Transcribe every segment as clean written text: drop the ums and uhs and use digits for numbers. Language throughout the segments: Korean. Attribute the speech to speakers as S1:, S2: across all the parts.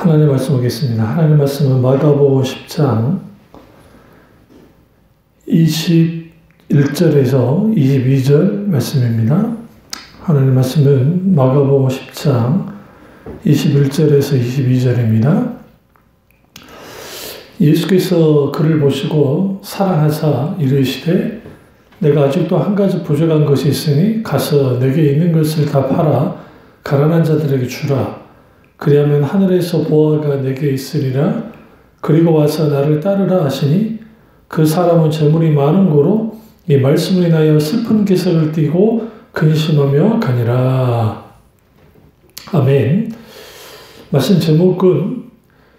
S1: 하나님 말씀 보겠습니다. 하나님 말씀은 마가복음 10장 21절에서 22절 말씀입니다. 하나님 말씀은 마가복음 10장 21절에서 22절입니다. 예수께서 그를 보시고 사랑하사 이르시되 내가 아직도 한 가지 부족한 것이 있으니 가서 내게 있는 것을 다 팔아 가난한 자들에게 주라. 그리하면 하늘에서 보화가 내게 있으리라. 그리고 와서 나를 따르라 하시니 그 사람은 재물이 많은 고로 이 말씀을 인하여 슬픈 기색을 띠고 근심하며 가니라. 아멘. 말씀 제목은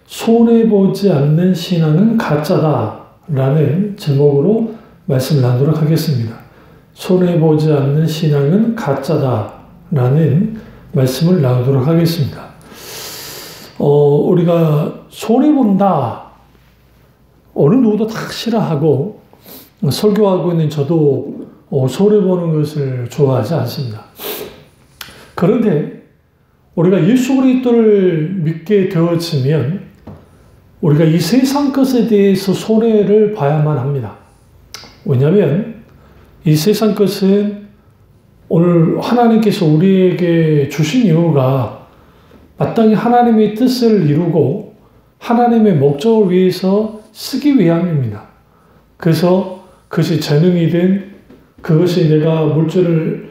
S1: 손해보지 않는 신앙은 가짜다 라는 제목으로 말씀을 나누도록 하겠습니다. 손해보지 않는 신앙은 가짜다 라는 말씀을 나누도록 하겠습니다. 우리가 손해본다. 어느 누구도 다 싫어하고, 설교하고 있는 저도 손해보는 것을 좋아하지 않습니다. 그런데 우리가 예수 그리스도를 믿게 되어지면 우리가 이 세상 것에 대해서 손해를 봐야만 합니다. 왜냐하면 이 세상 것은 오늘 하나님께서 우리에게 주신 이유가 마땅히 하나님의 뜻을 이루고 하나님의 목적을 위해서 쓰기 위함입니다. 그래서 그것이 재능이든 그것이 내가 물질을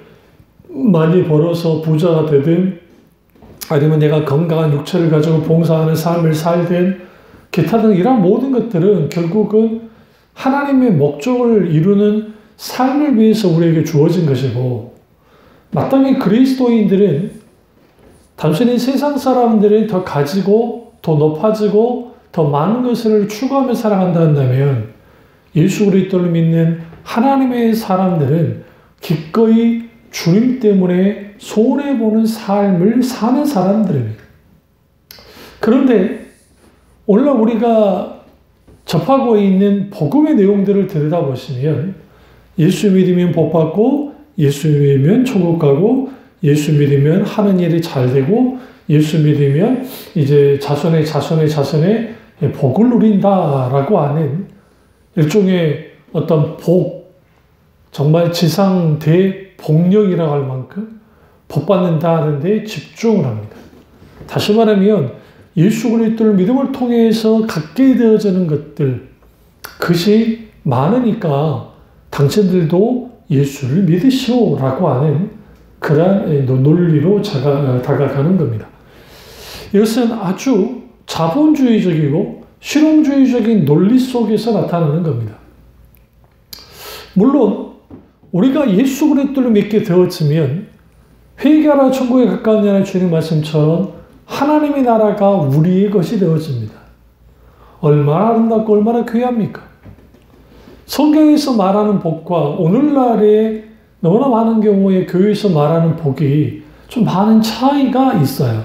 S1: 많이 벌어서 부자가 되든 아니면 내가 건강한 육체를 가지고 봉사하는 삶을 살든 기타 등 이런 모든 것들은 결국은 하나님의 목적을 이루는 삶을 위해서 우리에게 주어진 것이고 마땅히 그리스도인들은 단순히 세상 사람들이 더 가지고 더 높아지고 더 많은 것을 추구하며 살아간다 한다면 예수 그리스도를 믿는 하나님의 사람들은 기꺼이 주님 때문에 손해보는 삶을 사는 사람들입니다. 그런데 오늘 우리가 접하고 있는 복음의 내용들을 들여다보시면 예수 믿으면 복받고 예수 믿으면 천국 가고 예수 믿으면 하는 일이 잘 되고 예수 믿으면 이제 자손의 복을 누린다라고 하는 일종의 어떤 복, 정말 지상 대복령이라고 할 만큼 복받는다 하는 데 집중을 합니다. 다시 말하면 예수 그리스도를 믿음을 통해서 갖게 되어지는 것들, 그것이 많으니까 당신들도 예수를 믿으시오라고 하는 그러한 논리로 다가가는 겁니다. 이것은 아주 자본주의적이고 실용주의적인 논리 속에서 나타나는 겁니다. 물론 우리가 예수 그리스도를 믿게 되었으면 회개하라 천국에 가까운 자라 주님 말씀처럼 하나님의 나라가 우리의 것이 되어집니다. 얼마나 아름답고 얼마나 귀합니까? 성경에서 말하는 복과 오늘날의 너무나 많은 경우에 교회에서 말하는 복이 좀 많은 차이가 있어요.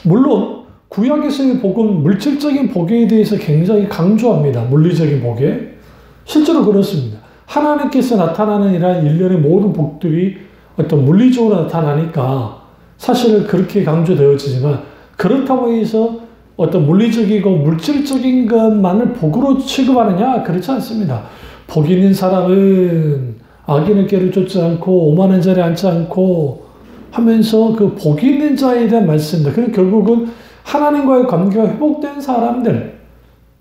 S1: 물론 구약에서의 복은 물질적인 복에 대해서 굉장히 강조합니다. 물리적인 복에. 실제로 그렇습니다. 하나님께서 나타나는 이러한 일련의 모든 복들이 어떤 물리적으로 나타나니까 사실은 그렇게 강조되어지지만 그렇다고 해서 어떤 물리적이고 물질적인 것만을 복으로 취급하느냐? 그렇지 않습니다. 복 있는 사람은 악인의 길을 쫓지 않고 오만한 자리에 앉지 않고 하면서 그 복 있는 자에 대한 말씀입니다. 그럼 결국은 하나님과의 관계가 회복된 사람들,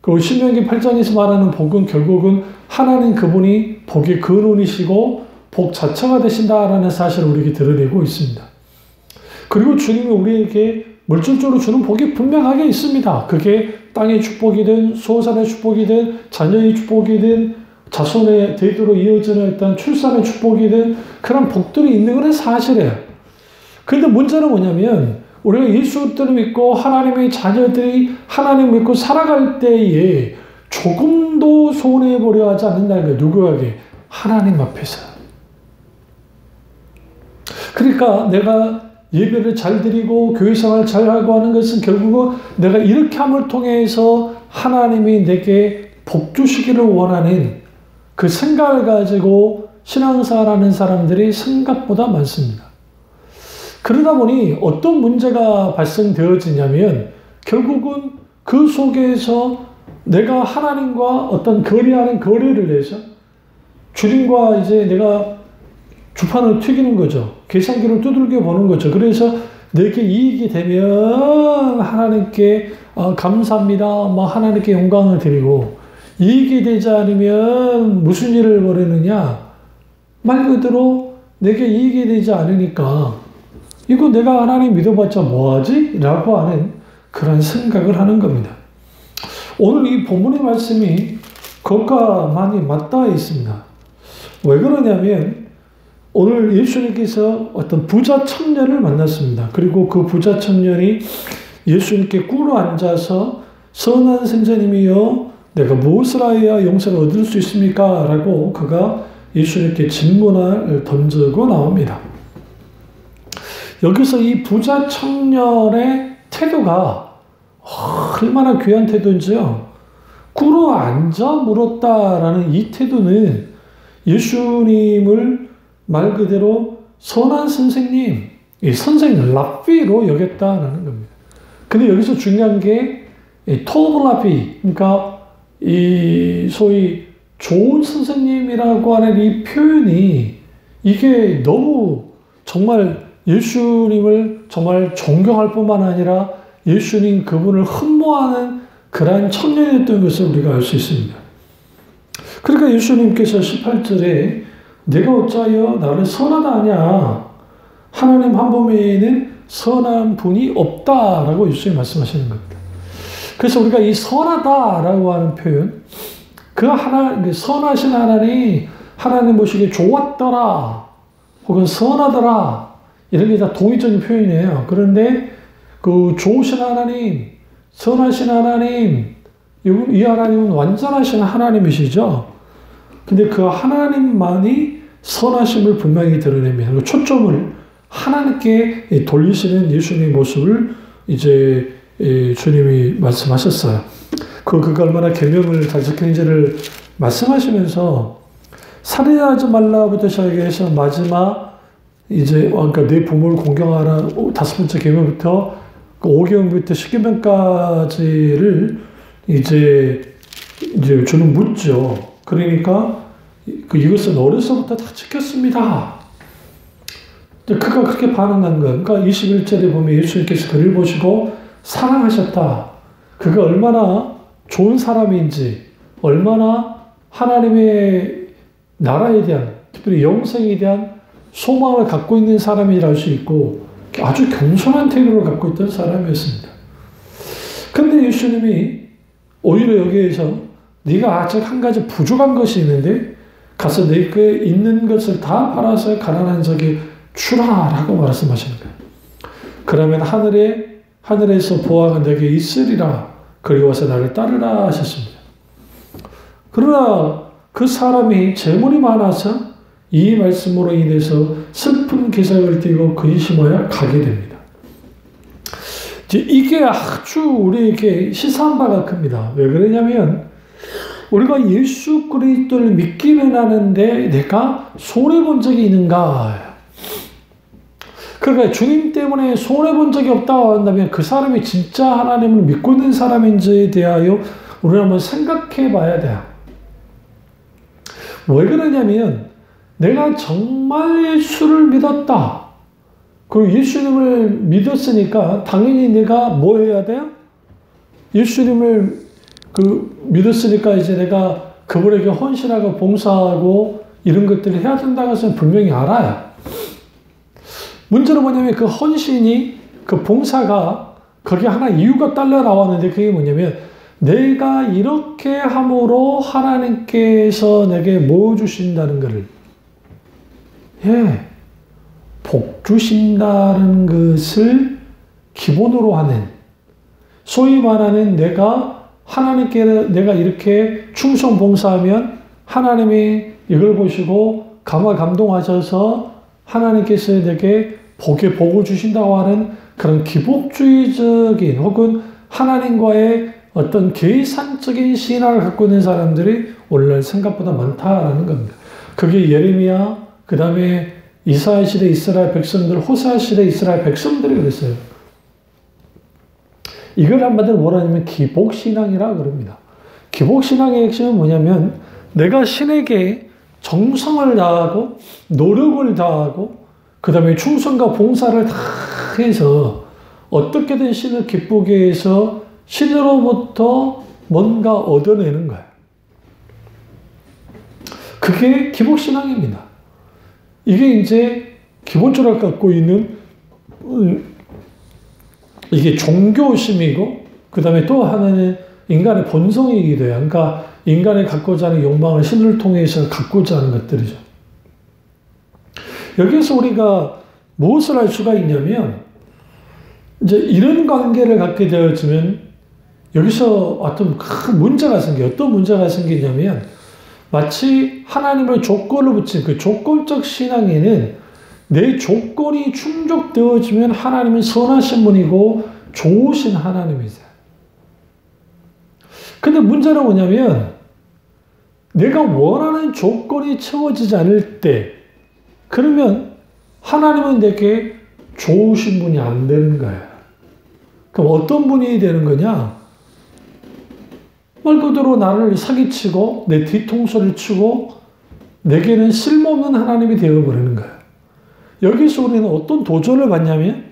S1: 그 신명기 8장에서 말하는 복은 결국은 하나님 그분이 복의 근원이시고 복 자체가 되신다라는 사실을 우리에게 드러내고 있습니다. 그리고 주님이 우리에게 물질적으로 주는 복이 분명하게 있습니다. 그게 땅의 축복이든 소산의 축복이든 자녀의 축복이든 자손의 대대로 이어지는 어떤 출산의 축복이든 그런 복들이 있는 건 사실이에요. 그런데 문제는 뭐냐면 우리가 예수 그리스도를 믿고 하나님의 자녀들이 하나님 믿고 살아갈 때에 조금도 손해보려 하지 않는다는 거예요. 누구에게? 하나님 앞에서. 그러니까 내가 예배를 잘 드리고 교회 생활을 잘 하고 하는 것은 결국은 내가 이렇게 함을 통해서 하나님이 내게 복 주시기를 원하는 그 생각을 가지고 신앙생활하는 사람들이 생각보다 많습니다. 그러다 보니 어떤 문제가 발생되어지냐면 결국은 그 속에서 내가 하나님과 어떤 거래를 해서 주님과 이제 내가 주판을 튀기는 거죠. 계산기를 두들겨 보는 거죠. 그래서 내게 이익이 되면 하나님께 감사합니다. 하나님께 영광을 드리고, 이익이 되지 않으면 무슨 일을 벌이느냐? 말 그대로 내게 이익이 되지 않으니까 이거 내가 하나님 믿어봤자 뭐하지? 라고 하는 그런 생각을 하는 겁니다. 오늘 이 본문의 말씀이 그것과 많이 맞닿아 있습니다. 왜 그러냐면 오늘 예수님께서 어떤 부자 청년을 만났습니다. 그리고 그 부자 청년이 예수님께 꿇어 앉아서 선한 선생님이여 내가 무엇을 하여야 용서를 얻을 수 있습니까? 라고 그가 예수님께 질문을 던지고 나옵니다. 여기서 이 부자 청년의 태도가 얼마나 귀한 태도인지요. 꿇어 앉아 물었다라는 이 태도는 예수님을 말 그대로 선한 선생님, 이 선생님 랍비로 여겼다라는 겁니다. 근데 여기서 중요한 게 토브 랍비, 그러니까 이 소위 좋은 선생님이라고 하는 이 표현이 이게 너무 정말 예수님을 정말 존경할 뿐만 아니라 예수님 그분을 흠모하는 그러한 청년이었던 것을 우리가 알 수 있습니다. 그러니까 예수님께서 18절에 내가 어찌하여 나를 선하다 하냐? 하나님 한 분 외에는 선한 분이 없다라고 예수님이 말씀하시는 겁니다. 그래서 우리가 이 선하다라고 하는 표현, 선하신 하나님 보시기에 좋았더라, 혹은 선하더라, 이런 게 다 동의적인 표현이에요. 그런데 그 좋으신 하나님, 선하신 하나님, 이 하나님은 완전하신 하나님이시죠. 근데 그 하나님만이 선하심을 분명히 드러냅니다. 그 초점을 하나님께 돌리시는 예수님의 모습을 이제 주님이 말씀하셨어요. 그가 얼마나 계명을 잘 지키는지를 말씀하시면서 살인하지 말라부터 시작해서 마지막 이제 그러니까 내 부모를 공경하라 5번째 계명부터 5계명부터 10계명까지를 이제 주는 묻죠. 그러니까 이것은 어려서부터 다 지켰습니다. 그가 그렇게 반응한 거예요. 그러니까 21절에 보면 예수님께서 그를 보시고 사랑하셨다. 그가 얼마나 좋은 사람인지, 얼마나 하나님의 나라에 대한, 특별히 영생에 대한 소망을 갖고 있는 사람이라 할 수 있고 아주 겸손한 태도를 갖고 있던 사람이었습니다. 그런데 예수님이 오히려 여기에서 네가 아직 한 가지 부족한 것이 있는데 가서 내게 있는 것을 다 팔아서 가난한 자에게 주라라고 말씀하시는 거예요. 그러면 하늘에서 보화가 내게 있으리라. 그리고 와서 나를 따르라 하셨습니다. 그러나 그 사람이 재물이 많아서 이 말씀으로 인해서 슬픈 기색을 띠고 근심하여 가게 됩니다. 이게 아주 우리에게 시사한 바가 큽니다. 왜 그러냐면 우리가 예수 그리스도를 믿기는 하는데 내가 손해본 적이 있는가? 그러니까 주님 때문에 손해본 적이 없다고 한다면 그 사람이 진짜 하나님을 믿고 있는 사람인지에 대하여 우리는 한번 생각해 봐야 돼요. 왜 그러냐면 내가 정말 예수를 믿었다. 그리고 예수님을 믿었으니까 당연히 내가 뭐 해야 돼요? 예수님을 믿었으니까 이제 내가 그분에게 헌신하고 봉사하고 이런 것들을 해야 된다는 것은 분명히 알아요. 문제는 뭐냐면 그 헌신이, 그 봉사가 거기에 하나 이유가 딸려 나왔는데 그게 뭐냐면 내가 이렇게 함으로 하나님께서 내게 뭐 주신다는 것을, 복 주신다는 것을 기본으로 하는, 소위 말하는 하나님께 내가 이렇게 충성 봉사하면 하나님이 이걸 보시고 감동하셔서 하나님께서 내게 복을 주신다고 하는 그런 기복주의적인 혹은 하나님과의 어떤 계산적인 신앙을 갖고 있는 사람들이 오늘날 생각보다 많다라는 겁니다. 그게 예레미야, 그 다음에 이사야 시대 이스라엘 백성들, 호세아 시대 이스라엘 백성들이 그랬어요. 이걸 한마디로 뭐라 하냐면 기복신앙이라 그럽니다. 기복신앙의 핵심은 뭐냐면 내가 신에게 정성을 다하고 노력을 다하고 그 다음에 충성과 봉사를 다 해서 어떻게든 신을 기쁘게 해서 신으로부터 뭔가 얻어내는 거예요. 그게 기복신앙입니다. 이게 이제 기본적으로 갖고 있는 이게 종교심이고 그 다음에 또 하나는 인간의 본성이기도 해요. 그러니까 인간이 갖고자 하는 욕망을 신을 통해서 갖고자 하는 것들이죠. 여기서 우리가 무엇을 할 수가 있냐면 이제 이런 관계를 갖게 되어지면 여기서 어떤 큰 문제가 생겨요. 어떤 문제가 생기냐면 마치 하나님을 조건을 붙인 그 조건적 신앙에는 내 조건이 충족되어지면 하나님은 선하신 분이고 좋으신 하나님이세요. 근데 문제는 뭐냐면 내가 원하는 조건이 채워지지 않을 때 그러면 하나님은 내게 좋으신 분이 안 되는 거예요. 그럼 어떤 분이 되는 거냐? 말 그대로 나를 사기치고 내 뒤통수를 치고 내게는 쓸모없는 하나님이 되어버리는 거예요. 여기서 우리는 어떤 도전을 받냐면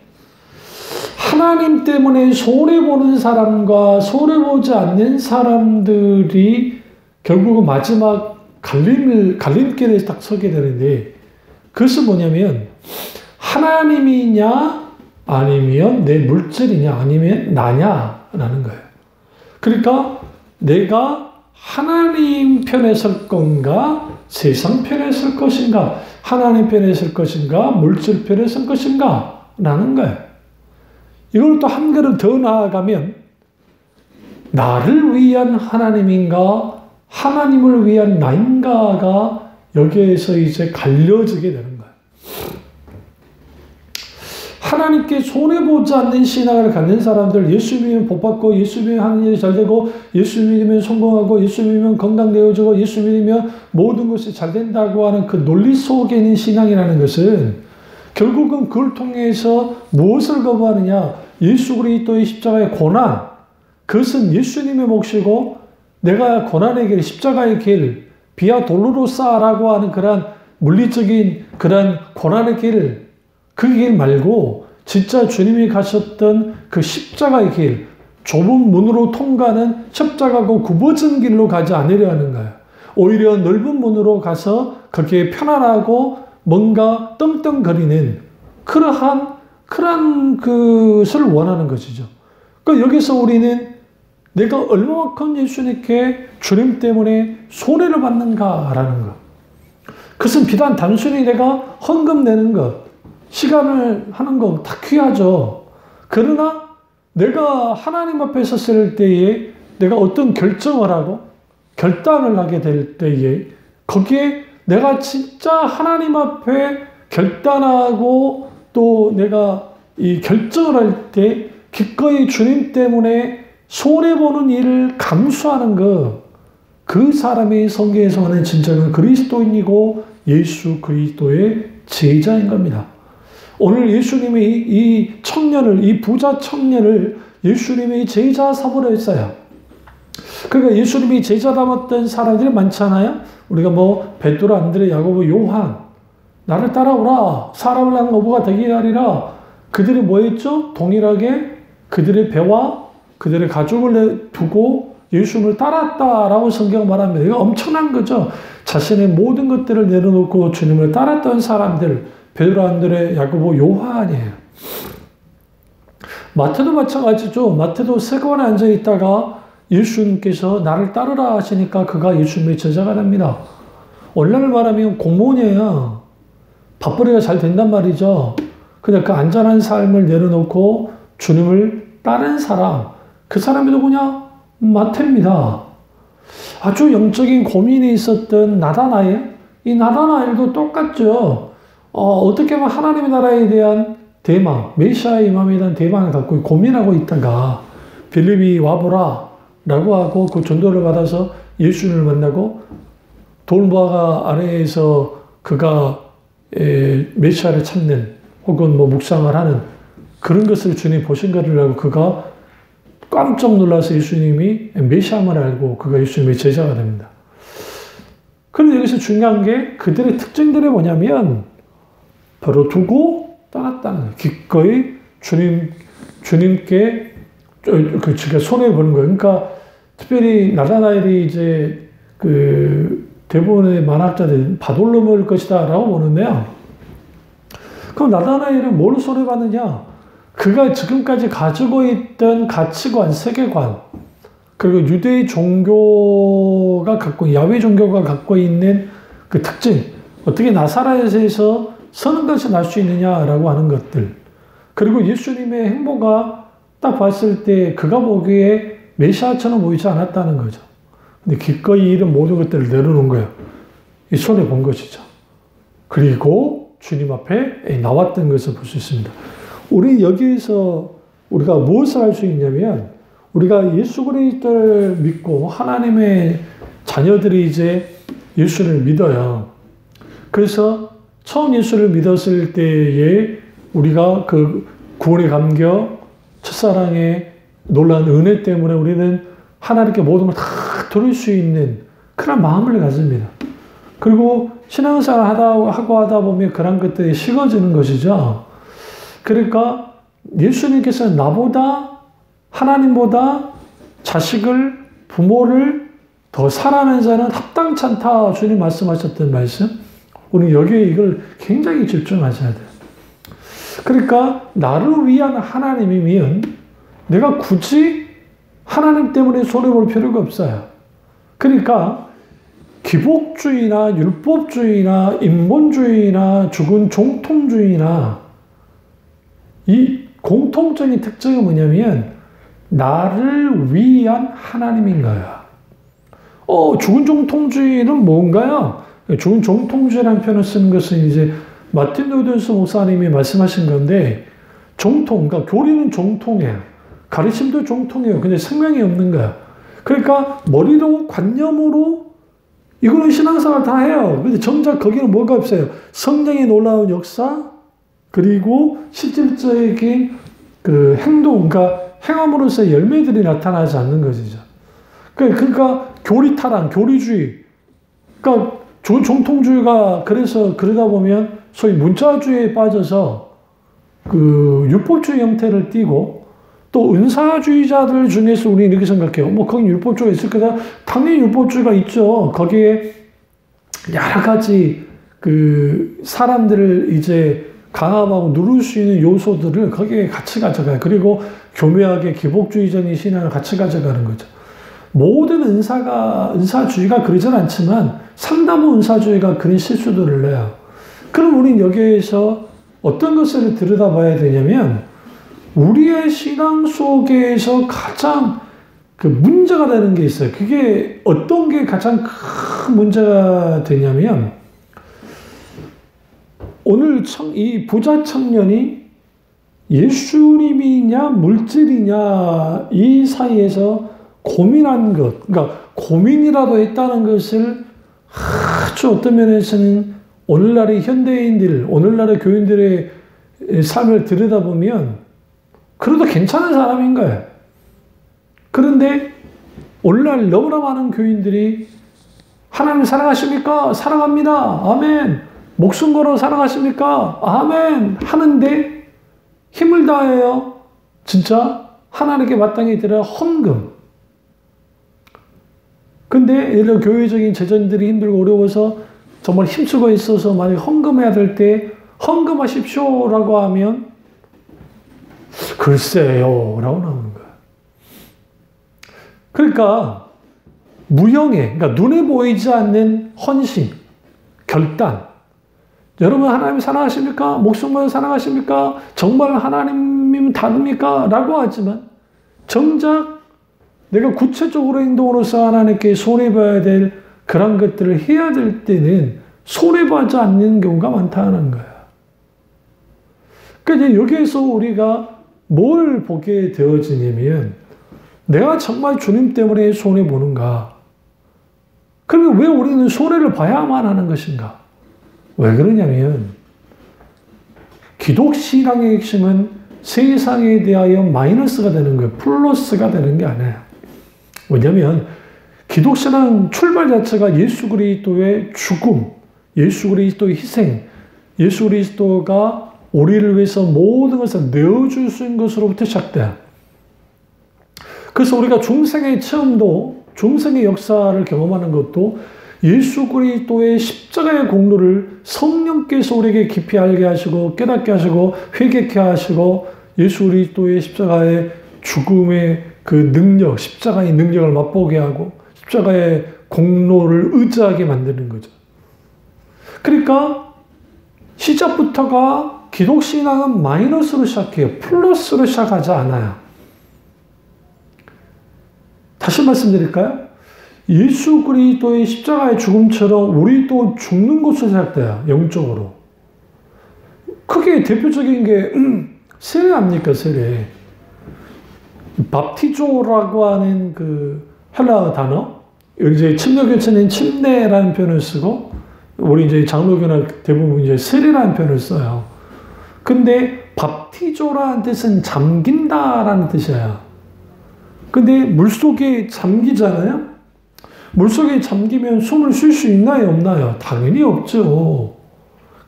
S1: 하나님 때문에 손해보는 사람과 손해보지 않는 사람들이 결국은 마지막 갈림길에 딱 서게 되는데 그것은 뭐냐면 하나님이냐 아니면 내 물질이냐 아니면 나냐라는 거예요. 그러니까 내가 하나님 편에 설 건가 세상 편에 설 것인가 하나님 편에 설 것인가 물질 편에 설 것인가 라는 거예요. 이걸 또 한 걸음 더 나아가면 나를 위한 하나님인가 하나님을 위한 나인가가 여기에서 이제 갈려지게 되는 거예요. 하나님께 손해보지 않는 신앙을 갖는 사람들, 예수 믿으면 복받고, 예수 믿으면 하는 일이 잘 되고, 예수 믿으면 성공하고, 예수 믿으면 건강되어지고, 예수 믿으면 모든 것이 잘 된다고 하는 그 논리 속에 있는 신앙이라는 것은 결국은 그걸 통해서 무엇을 거부하느냐? 예수 그리스도의 십자가의 고난, 그것은 예수님의 몫이고 내가 고난의 길, 십자가의 길, 비아 돌로로사라고 하는 그런 물리적인 그런 고난의 길, 그 길 말고 진짜 주님이 가셨던 그 십자가의 길, 좁은 문으로 통과하는 십자가고 굽어진 길로 가지 않으려 하는 거예요. 오히려 넓은 문으로 가서 거기에 편안하고 뭔가 떵떵거리는 그러한 것을 원하는 것이죠. 그러니까 여기서 우리는 내가 얼마만큼 예수님께 주님 때문에 손해를 받는가라는 것. 그것은 비단 단순히 내가 헌금 내는 것, 시간을 하는 거 다 귀하죠. 그러나 내가 하나님 앞에 섰을 때에 내가 어떤 결정을 하고 결단을 하게 될 때에 거기에 내가 진짜 하나님 앞에 결단하고 또 내가 이 결정을 할 때 기꺼이 주님 때문에 손해보는 일을 감수하는 것, 그 사람이 성경에서 말하는 진정한 그리스도인이고 예수 그리스도의 제자인 겁니다. 오늘 예수님이 이 청년을, 이 부자 청년을 예수님이 제자 삼으려 했어요. 그러니까 예수님이 제자 삼았던 사람들이 많잖아요. 우리가 뭐 베드로, 안드레, 야고보, 요한, 나를 따라오라, 사람을 향한 어부가 되게 하리라. 그들이 뭐 했죠? 동일하게 그들의 배와 그들의 가족을 두고 예수님을 따랐다라고 성경은 말합니다. 이거 엄청난 거죠. 자신의 모든 것들을 내려놓고 주님을 따랐던 사람들, 베드로, 안드레, 야고보, 요한이에요. 마태도 마찬가지죠. 마태도 세관에 앉아 있다가 예수님께서 나를 따르라 하시니까 그가 예수님의 제자가 됩니다. 오늘날 말하면 공무원이에요. 밥벌이가 잘 된단 말이죠. 근데 그 안전한 삶을 내려놓고 주님을 따른 사람, 그 사람이 누구냐? 마태입니다. 아주 영적인 고민이 있었던 나다나엘, 이 나다나엘도 똑같죠. 어떻게 보면 하나님의 나라에 대한 대망, 메시아의 임함에 대한 대망을 갖고 고민하고 있다가 빌립이 와보라 라고 하고 그 전도를 받아서 예수님을 만나고 돌무화과 아래에서 그가 메시아를 찾는 혹은 뭐 묵상을 하는 그런 것을 주님 보신 것을 하고 그가 깜짝 놀라서 예수님이 메시아임을 알고 그가 예수님의 제자가 됩니다. 그런데 여기서 중요한 게 그들의 특징들이 뭐냐면 바로 두고 떠났다는 거예요. 기꺼이 주님께 제가 손해 보는 거예요. 그러니까 특별히 나다나엘이 이제 그 대부분의 만학자들 바돌로모일 것이다 라고 보는데요. 그럼 나다나엘은 뭘 손해 봤느냐? 그가 지금까지 가지고 있던 가치관, 세계관, 그리고 유대의 종교가 야훼 종교가 갖고 있는 그 특징, 어떻게 나사렛에서 서는 것이 날 수 있느냐라고 하는 것들, 그리고 예수님의 행보가 딱 봤을 때 그가 보기에 메시아처럼 보이지 않았다는 거죠. 근데 기꺼이 이런 모든 것들을 내려놓은 거예요. 이 손해 본 것이죠. 그리고 주님 앞에 나왔던 것을 볼 수 있습니다. 우리 여기에서 우리가 무엇을 할 수 있냐면, 우리가 예수 그리스도를 믿고 하나님의 자녀들이 이제 예수를 믿어요. 그래서 처음 예수를 믿었을 때에 우리가 그 구원의 감격, 첫사랑의 놀라운 은혜 때문에 우리는 하나님께 모든 걸 다 드릴 수 있는 그런 마음을 가집니다. 그리고 신앙생활 하다 보면 그런 것들이 식어지는 것이죠. 그러니까 예수님께서는 나보다, 하나님보다 자식을, 부모를 더 사랑하는 자는 합당치 않다. 주님 말씀하셨던 말씀. 우리 여기에 이걸 굉장히 집중하셔야 돼요. 그러니까 나를 위한 하나님이면 내가 굳이 하나님 때문에 손해볼 필요가 없어요. 그러니까 기복주의나 율법주의나 인본주의나 죽은 정통주의나 이 공통적인 특징이 뭐냐면 나를 위한 하나님인 거야. 죽은 정통주의는 뭔가요? 죽은 정통주의라는 표현을 쓰는 것은 이제 마틴 루터스 목사님이 말씀하신 건데, 정통, 그러니까 교리는 정통이에요. 가르침도 정통이에요. 근데 생명이 없는 거야. 그러니까 머리로, 관념으로 이거는 신앙생활 다 해요. 근데 정작 거기는 뭐가 없어요. 성령의 놀라운 역사, 그리고 실질적인 그 행동, 그러니까 행함으로써 열매들이 나타나지 않는 것이죠. 그러니까 교리타락, 교리주의, 그러니까 정통주의가 그래서 그러다 보면 소위 문자주의에 빠져서 그 율법주의 형태를 띠고, 또 은사주의자들 중에서 우리는 이렇게 생각해요. 거기 율법주의가 있을 거다. 당연히 율법주의가 있죠. 거기에 여러 가지 그 사람들을 이제 강압하고 누를 수 있는 요소들을 거기에 같이 가져가요. 그리고 교묘하게 기복주의적인 신앙을 같이 가져가는 거죠. 모든 은사주의가 그러진 않지만 상당부 은사주의가 그런 실수들을 내요. 그럼 우리는 여기에서 어떤 것을 들여다봐야 되냐면, 우리의 신앙 속에서 가장 그 문제가 되는 게 있어요. 그게 어떤 게 가장 큰 문제가 되냐면, 오늘 이 부자 청년이 예수님이냐 물질이냐 이 사이에서 고민한 것, 그러니까 고민이라도 했다는 것을 아주 어떤 면에서는 오늘날의 현대인들, 오늘날의 교인들의 삶을 들여다보면 그래도 괜찮은 사람인 거예요. 그런데 오늘날 너무나 많은 교인들이 하나님 사랑하십니까? 사랑합니다. 아멘. 목숨 걸어 사랑하십니까? 아멘. 하는데 힘을 다해요. 진짜 하나님께 마땅히 드려야 헌금. 근데 예를 들어 교회적인 재정들이 힘들고 어려워서 정말 힘쓰고 있어서 만약에 헌금해야 될 때 헌금하십시오 라고 하면 글쎄요 라고 나오는 거예요. 그러니까 무형의, 그러니까 눈에 보이지 않는 헌신, 결단. 여러분 하나님 사랑하십니까? 목숨을 사랑하십니까? 정말 하나님이면 다릅니까? 라고 하지만 정작 내가 구체적으로 행동으로서 하나님께 손해봐야 될 그런 것들을 해야 될 때는 손해보지 않는 경우가 많다는 거야. 그러니까 여기에서 우리가 뭘 보게 되어지냐면, 내가 정말 주님 때문에 손해보는가? 그러면 왜 우리는 손해를 봐야만 하는 것인가? 왜 그러냐면, 기독신앙의 핵심은 세상에 대하여 마이너스가 되는 거예요. 플러스가 되는 게 아니에요. 왜냐하면 기독신앙 출발 자체가 예수 그리스도의 죽음, 예수 그리스도의 희생, 예수 그리스도가 우리를 위해서 모든 것을 내어주신 것으로부터 시작돼요. 그래서 우리가 중생의 체험도, 중생의 역사를 경험하는 것도 예수 그리스도의 십자가의 공로를 성령께서 우리에게 깊이 알게 하시고 깨닫게 하시고 회개케 하시고 예수 그리스도의 십자가의 죽음의 그 능력, 십자가의 능력을 맛보게 하고 십자가의 공로를 의지하게 만드는 거죠. 그러니까 시작부터가 기독신앙은 마이너스로 시작해요. 플러스로 시작하지 않아요. 다시 말씀드릴까요? 예수 그리스도의 십자가의 죽음처럼 우리도 죽는 것으로 시작돼요. 영적으로. 크게 대표적인 게 세례 아닙니까? 세례. 밥티조라고 하는 그 헬라어 단어, 이제 침례교체는 침례라는 표현을 쓰고, 우리 이제 장로교나 대부분 이제 세례라는 표현을 써요. 근데 밥티조라는 뜻은 잠긴다라는 뜻이에요. 근데 물속에 잠기잖아요? 물속에 잠기면 숨을 쉴 수 있나요? 없나요? 당연히 없죠.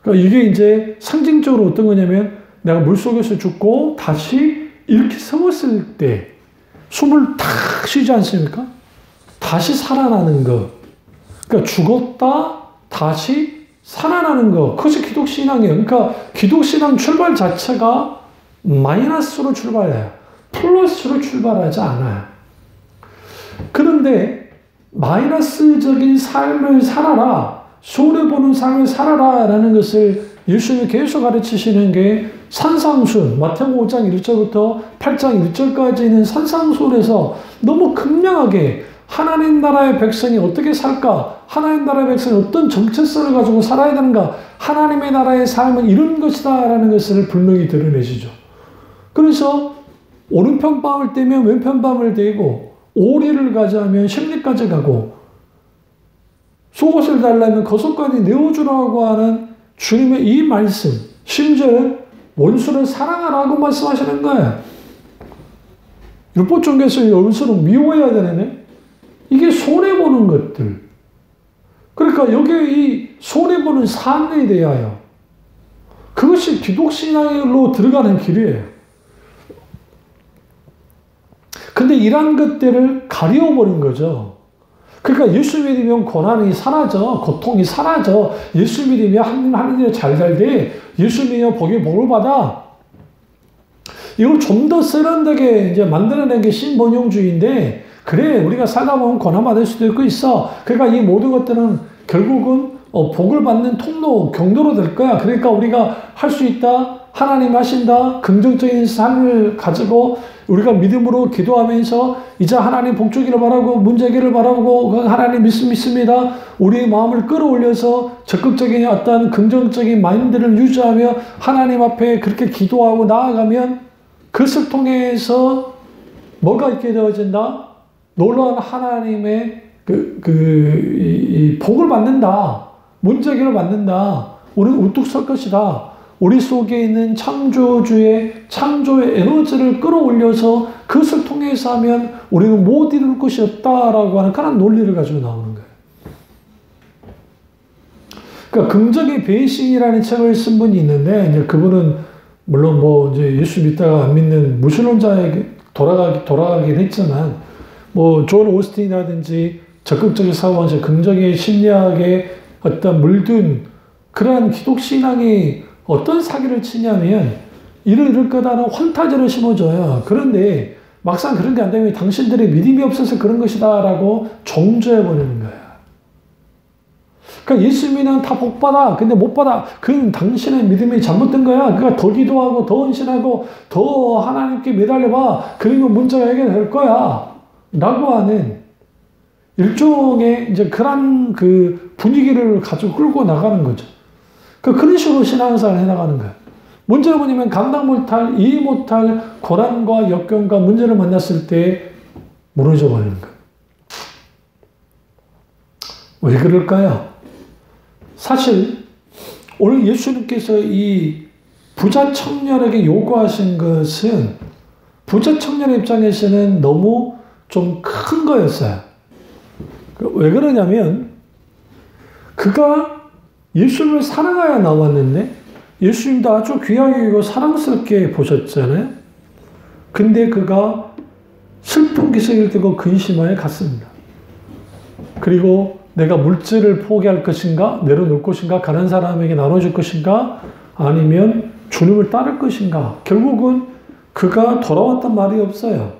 S1: 그러니까 이게 이제 상징적으로 어떤 거냐면 내가 물속에서 죽고 다시 이렇게 세웠을 때 숨을 탁 쉬지 않습니까? 다시 살아나는 것. 그러니까 죽었다 다시 살아나는 것. 그것이 기독신앙이에요. 그러니까 기독신앙 출발 자체가 마이너스로 출발해요. 플러스로 출발하지 않아요. 그런데 마이너스적인 삶을 살아라, 손해보는 삶을 살아라 라는 것을 예수님이 계속 가르치시는 게 산상순, 마태복음 5장 1절부터 8장 1절까지 있는 산상순에서 너무 극명하게 하나님 나라의 백성이 어떻게 살까? 하나님 나라의 백성이 어떤 정체성을 가지고 살아야 되는가? 하나님의 나라의 삶은 이런 것이다 라는 것을 분명히 드러내시죠. 그래서 오른편 뺨을 떼면 왼편 뺨을 대고, 오리를 가져하면 십리까지 가고, 속옷을 달라면 겉옷까지 내어주라고 하는 주님의 이 말씀, 심지어 원수를 사랑하라고 말씀하시는 거예요. 율법종교에서 원수를 미워해야 되네. 이게 손해보는 것들. 그러니까 여기에 이 손해보는 삶에 대하여 그것이 기독신앙으로 들어가는 길이에요. 근데 이러한 것들을 가려버린 거죠. 그러니까 예수 믿으면 고난이 사라져, 고통이 사라져. 예수 믿으면 하늘에 잘 살게. 예수 믿으면 복을 받아. 이걸 좀 더 세련되게 이제 만들어낸 게 신번영주의인데, 그래, 우리가 살다 보면 고난받을 수도 있어. 그러니까 이 모든 것들은 결국은 복을 받는 통로, 경로로 될 거야. 그러니까 우리가 할 수 있다. 하나님 하신다. 긍정적인 삶을 가지고 우리가 믿음으로 기도하면서 이제 하나님 복 주기를 바라고 문제 해결을 바라고 하나님 믿습니다. 우리의 마음을 끌어올려서 적극적인 어떤 긍정적인 마인드를 유지하며 하나님 앞에 그렇게 기도하고 나아가면 그것을 통해서 뭐가 있게 되어진다? 놀라운 하나님의 이 복을 받는다. 문제 해결을 받는다. 우리는 우뚝 설 것이다. 우리 속에 있는 창조의 에너지를 끌어올려서 그것을 통해서 하면 우리는 못 이룰 것이 없다라고 하는 그런 논리를 가지고 나오는 거예요. 그러니까 긍정의 배신이라는 책을 쓴 분이 있는데, 이제 그분은 물론 뭐 이제 예수 믿다가 안 믿는 무신론자에게 돌아가긴 했지만, 뭐 존 오스틴이라든지 적극적인 사고방식, 긍정의 심리학에 어떤 물든 그러한 기독신앙이 어떤 사기를 치냐면 이럴 거다는 환타지를 심어줘요. 그런데 막상 그런 게 안 되면 당신들의 믿음이 없어서 그런 것이다 라고 정죄해버리는 거예요. 그러니까 예수 믿으면 다 복 받아. 근데 못 받아. 그건 당신의 믿음이 잘못된 거야. 그러니까 더 기도하고 더 헌신하고 더 하나님께 매달려봐. 그러면 문제가 해결될 거야. 라고 하는 일종의 이제 그런 그 분위기를 가지고 끌고 나가는 거죠. 그런 식으로 신앙생활을 해나가는 거예요. 문제는 뭐냐면 감당 못할, 이해 못할 고난과 역경과 문제를 만났을 때 무너져 버리는 거예요. 왜 그럴까요? 사실 오늘 예수님께서 이 부자 청년에게 요구하신 것은 부자 청년의 입장에서는 너무 좀 큰 거였어요. 왜 그러냐면 그가 예수님을 사랑하여 나왔는데 예수님도 아주 귀하게 여기고 사랑스럽게 보셨잖아요. 근데 그가 슬픈 기색을 띠고 근심하여 갔습니다. 그리고 내가 물질을 포기할 것인가, 내려놓을 것인가, 가난한 사람에게 나눠줄 것인가, 아니면 주님을 따를 것인가. 결국은 그가 돌아왔단 말이 없어요.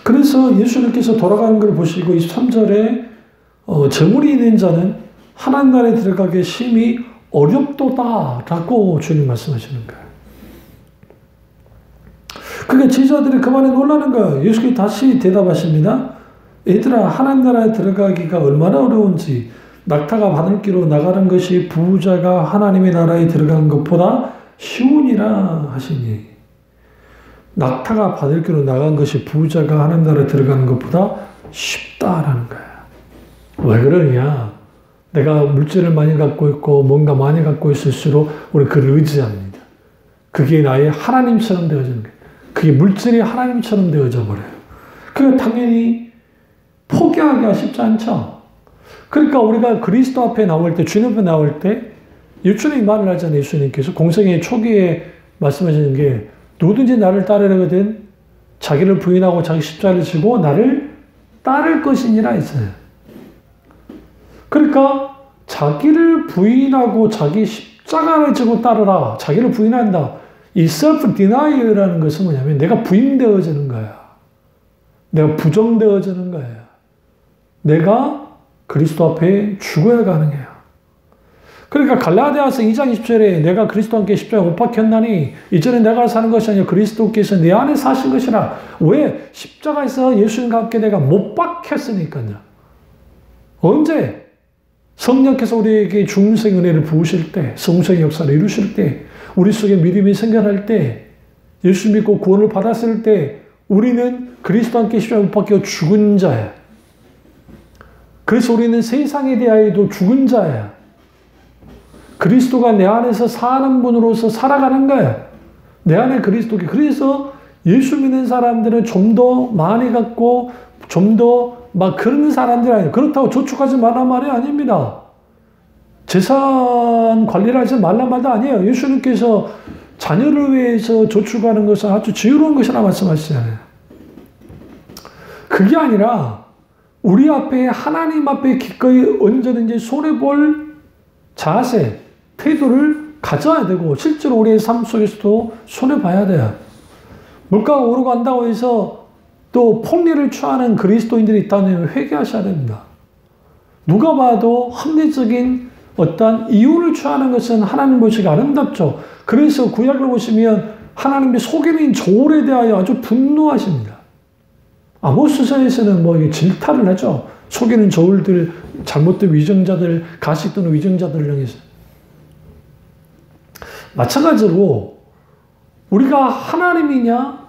S1: 그래서 예수님께서 돌아가는 걸 보시고 23절에 재물이 있는 자는 하나님 나라에 들어가기 심히 어렵도다 라고 주님 말씀하시는 거예요. 그러니까 제자들이 그 말에 놀라는 거예요. 예수님이 다시 대답하십니다. 얘들아, 하나님 나라에 들어가기가 얼마나 어려운지 낙타가 바늘기로 나가는 것이 부자가 하나님의 나라에 들어가는 것보다 쉬우니라 하시니. 낙타가 바늘기로 나간 것이 부자가 하나님 나라에 들어가는 것보다 쉽다라는 거예요. 왜 그러냐? 내가 물질을 많이 갖고 있고 뭔가 많이 갖고 있을수록 우리 그를 의지합니다. 그게 나의 하나님처럼 되어지는 거예요. 그게 물질이 하나님처럼 되어져 버려요. 그러니까 당연히 포기하기가 쉽지 않죠. 그러니까 우리가 그리스도 앞에 나올 때, 주님 앞에 나올 때 예수님이 말을 하잖아요. 예수님께서 공생의 초기에 말씀하시는 게 누구든지 나를 따르려거든 자기를 부인하고 자기 십자가를 지고 나를 따를 것이니라 했어요. 그러니까 자기를 부인하고 자기 십자가를 지고 따르라. 자기를 부인한다. 이 self-denial이라는 것은 뭐냐면 내가 부인되어지는 거야. 내가 부정되어지는 거예요. 내가 그리스도 앞에 죽어야 가능해요. 그러니까 갈라디아서 2장 20절에 내가 그리스도와 함께 십자가에 못 박혔나니 이제는 내가 사는 것이 아니라 그리스도께서 내 안에 사신 것이라. 왜? 십자가에서 예수님과 함께 내가 못 박혔으니까요. 언제? 성령께서 우리에게 중생 은혜를 부으실 때, 성령의 역사를 이루실 때, 우리 속에 믿음이 생겨날 때, 예수 믿고 구원을 받았을 때 우리는 그리스도와 함께 십자가에 못 박혀 죽은 자예요. 그래서 우리는 세상에 대하여도 죽은 자예요. 그리스도가 내 안에서 사는 분으로서 살아가는 거예요. 내 안에 그리스도가. 그래서 예수 믿는 사람들은 좀 더 많이 갖고 좀 더 막 그런 사람들이 아니에요. 그렇다고 저축하지 말란 말이 아닙니다. 재산 관리를 하지 말란 말도 아니에요. 예수님께서 자녀를 위해서 저축하는 것은 아주 지혜로운 것이라 말씀하시잖아요. 그게 아니라 우리 앞에 하나님 앞에 기꺼이 언제든지 손해볼 자세, 태도를 가져야 되고 실제로 우리의 삶 속에서도 손해봐야 돼요. 물가가 오르고 한다고 해서 또 폭리를 취하는 그리스도인들이 있다면 회개하셔야 됩니다. 누가 봐도 합리적인 어떤 이유를 취하는 것은 하나님 보시기 아름답죠. 그래서 구약을 보시면 하나님의 속이는 저울에 대하여 아주 분노하십니다. 아모스서에서는 뭐 질타를 하죠. 속이는 저울들, 잘못된 위정자들, 가식 또는 위정자들을 향해서. 마찬가지로 우리가 하나님이냐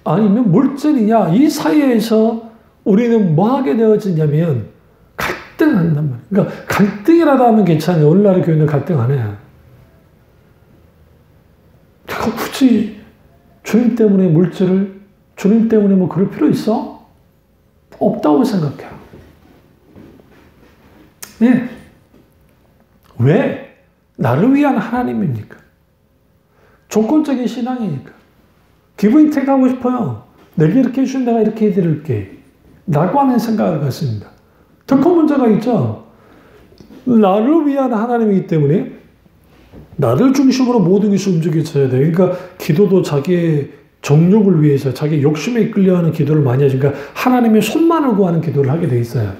S1: 아니면 물질이냐 이 사이에서 우리는 뭐 하게 되어지냐면 갈등한단 말이에요. 그러니까 갈등이라도 하면 괜찮아요. 오늘날의 교회는 갈등 안 해요. 내가 굳이 주님 때문에 물질을, 주님 때문에 뭐 그럴 필요 있어? 없다고 생각해요. 네. 왜? 나를 위한 하나님입니까? 조건적인 신앙이니까. 기분 택하고 싶어요. 내게 이렇게 해주면 내가 이렇게 해드릴게. 라고 하는 생각을 갖습니다. 더 큰 문제가 있죠. 나를 위한 하나님이기 때문에 나를 중심으로 모든 것이 움직여져야 돼요. 그러니까 기도도 자기의 정욕을 위해서 자기 욕심에 이끌려하는 기도를 많이 하죠. 그러니까 하나님의 손만을 구하는 기도를 하게 돼 있어요.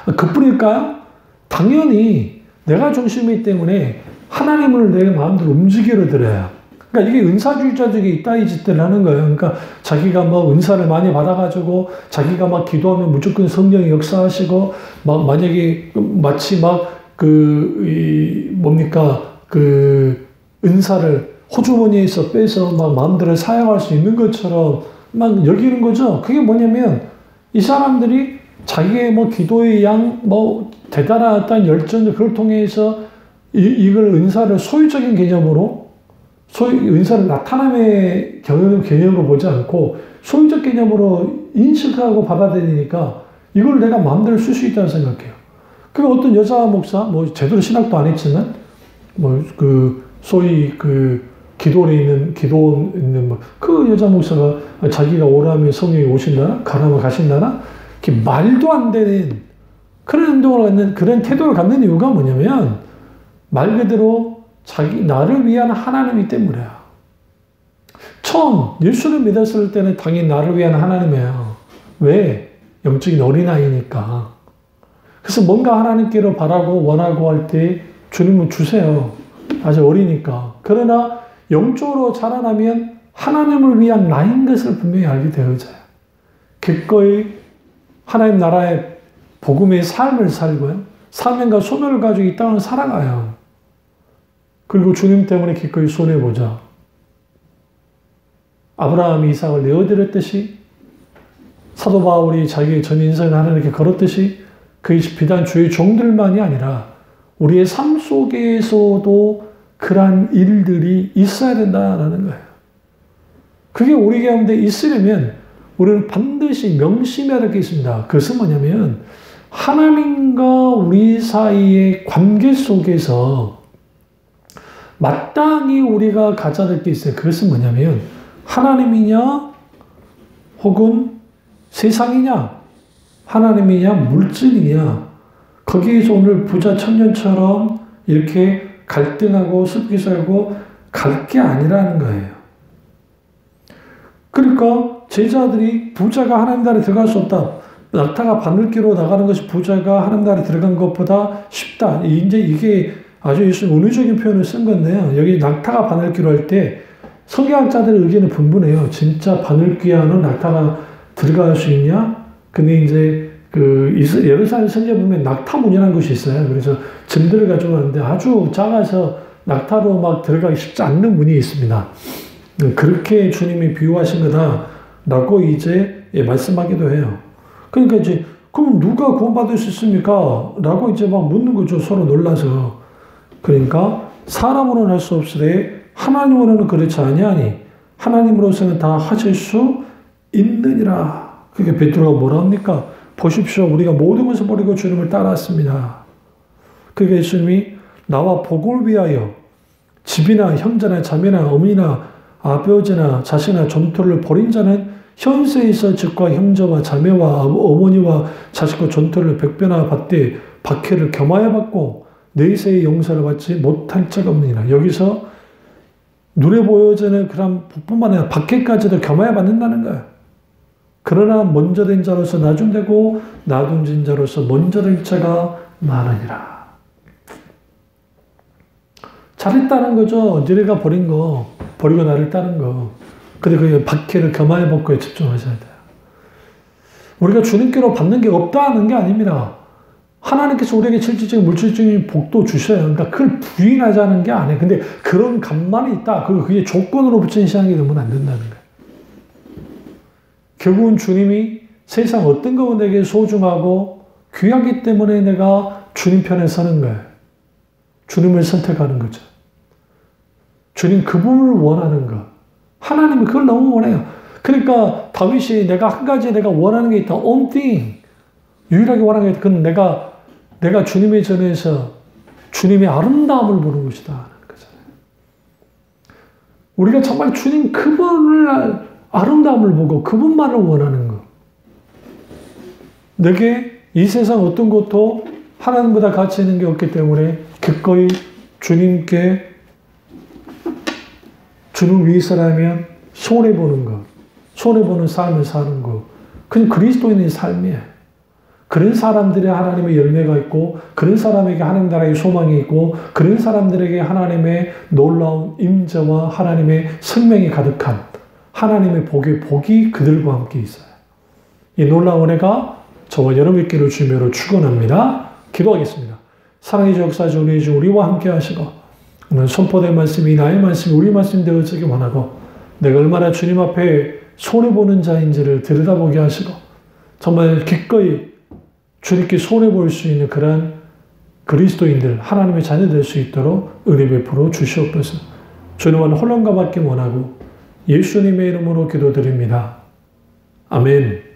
S1: 그뿐일까요? 당연히 내가 중심이기 때문에 하나님을 내 마음대로 움직이려 들어요. 그러니까 이게 은사주의자들이 이따위 짓들을 하는 거예요. 그러니까 자기가 뭐 은사를 많이 받아가지고 자기가 막 기도하면 무조건 성령이 역사하시고 막 만약에 마치 막 은사를 호주머니에서 빼서 막 마음대로 사용할 수 있는 것처럼 막 여기는 거죠. 그게 뭐냐면 이 사람들이 자기의 뭐 기도의 양, 뭐 대단한 어떤 열정, 그걸 통해서 이걸 은사를 소유적인 개념으로, 은사를 나타남의 개념으로 보지 않고 소유적 개념으로 인식하고 받아들이니까 이걸 내가 마음대로 쓸 수 있다고 생각해요. 그 어떤 여자 목사, 뭐 제대로 신학도 안 했지만, 뭐 소위 기도원에 있는 그 여자 목사가 자기가 오라면 성령이 오신다나 가라면 가신다나 이렇게 말도 안 되는 그런 행동을 갖는, 그런 태도를 갖는 이유가 뭐냐면 말 그대로 나를 위한 하나님이기 때문이야. 처음 예수를 믿었을 때는 당연히 나를 위한 하나님이에요. 왜? 영적인 어린아이니까. 그래서 뭔가 하나님께로 바라고 원하고 할 때 주님은 주세요. 아직 어리니까. 그러나 영적으로 자라나면 하나님을 위한 나인 것을 분명히 알게 되어져요. 기꺼이 하나님 나라의 복음의 삶을 살고요. 사명과 소명을 가지고 이 땅을 살아가요. 그리고 주님 때문에 기꺼이 손해보자. 아브라함이 이삭을 내어드렸듯이 사도 바울이 자기의 전 인생을 하나님께 걸었듯이 그것이 비단 주의 종들만이 아니라 우리의 삶 속에서도 그러한 일들이 있어야 된다는 거예요. 그게 우리 가운데 있으려면 우리는 반드시 명심해야 될 게 있습니다. 그것은 뭐냐면 하나님과 우리 사이의 관계 속에서 마땅히 우리가 가져야 될 게 있어요. 그것은 뭐냐면 하나님이냐 혹은 세상이냐 하나님이냐 물질이냐 거기에서 오늘 부자 청년처럼 이렇게 갈등하고 슬프게 살고 갈 게 아니라는 거예요. 그러니까 제자들이 부자가 하나님 나라에 들어갈 수 없다. 낙타가 바늘기로 나가는 것이 부자가 하나님 나라에 들어간 것보다 쉽다. 이제 이게 아주 은유적인 표현을 쓴 건데요. 여기 낙타가 바늘기로 할 때 성경학자들의 의견은 분분해요. 진짜 바늘귀하는 낙타가 들어갈 수 있냐? 근데 이제 예루살렘 성경에 보면 낙타문이라는 것이 있어요. 그래서 점들을 가지고 하는데 아주 작아서 낙타로 막 들어가기 쉽지 않는 문이 있습니다. 그렇게 주님이 비유하신 거다라고 이제 말씀하기도 해요. 그러니까 이제 그럼 누가 구원받을 수 있습니까? 라고 이제 막 묻는 거죠. 서로 놀라서. 그러니까 사람으로는 할 수 없으되 하나님으로는 그렇지 아니하니 하나님으로서는 다 하실 수 있느니라. 그게 베드로가 뭐라 합니까? 보십시오. 우리가 모든 것을 버리고 주님을 따랐습니다. 그게 예수님이 나와 복을 위하여 집이나 형제나 자매나 어머니나 아버지나 자식이나 전토를 벌인 자는 현세에서 집과 형제와 자매와 어머니와 자식과 전토를 100배나 받되 박해를 겸하여 받고 내세의 용서를 받지 못할 자가 없느니라. 여기서 눈에 보여지는 그런 복뿐만 아니라 박해까지도 겸하여 받는다는 거예요. 그러나 먼저 된 자로서 나중되고 나중진 자로서 먼저 될 자가 많으니라. 잘했다는 거죠. 너희가 버린 거, 버리고 나를 따른 거. 근데 그 박해를 겸하여 받고에 집중하셔야 돼요. 우리가 주님께로 받는 게 없다는 게 아닙니다. 하나님께서 우리에게 실질적인 물질적인 복도 주셔요. 그러니까 그걸 부인하자는 게 아니에요. 근데 그런 감만이 있다. 그게 조건으로 붙인 신앙이 되면 안 된다는 거예요. 결국은 주님이 세상 어떤 거 내게 소중하고 귀하기 때문에 내가 주님 편에 서는 거예요. 주님을 선택하는 거죠. 주님 그분을 원하는 것. 하나님이 그걸 너무 원해요. 그러니까 다윗이 내가 한 가지 내가 원하는 게 있다. One thing. 유일하게 원하는 게 있다. 그건 내가 주님의 전에서 주님의 아름다움을 보는 것이다. 하는 거잖아요. 우리가 정말 주님 그분을 아름다움을 보고 그분만을 원하는 것. 내게 이 세상 어떤 것도 하나님보다 가치 있는 게 없기 때문에 기꺼이 주님께 주님 위해서라면 손해보는 것, 손해보는 삶을 사는 것. 그건 그리스도인의 삶이에요. 그런 사람들의 하나님의 열매가 있고 그런 사람에게 하나님 나라의 소망이 있고 그런 사람들에게 하나님의 놀라운 임재와 하나님의 생명이 가득한 하나님의 복이 그들과 함께 있어요. 이 놀라운 은혜가 저와 여러분께로 주님으로 축원합니다. 기도하겠습니다. 사랑의 주 역사주 은혜의 주 우리와 함께 하시고 오늘 선포된 말씀이 나의 말씀이 우리 말씀 되어지기 원하고 내가 얼마나 주님 앞에 손해보는 자인지를 들여다보게 하시고 정말 기꺼이 주님께 손해볼 수 있는 그런 그리스도인들, 하나님의 자녀 될 수 있도록 은혜 베풀어 주시옵소서. 주님은 홀론가 받기 원하고 예수님의 이름으로 기도드립니다. 아멘.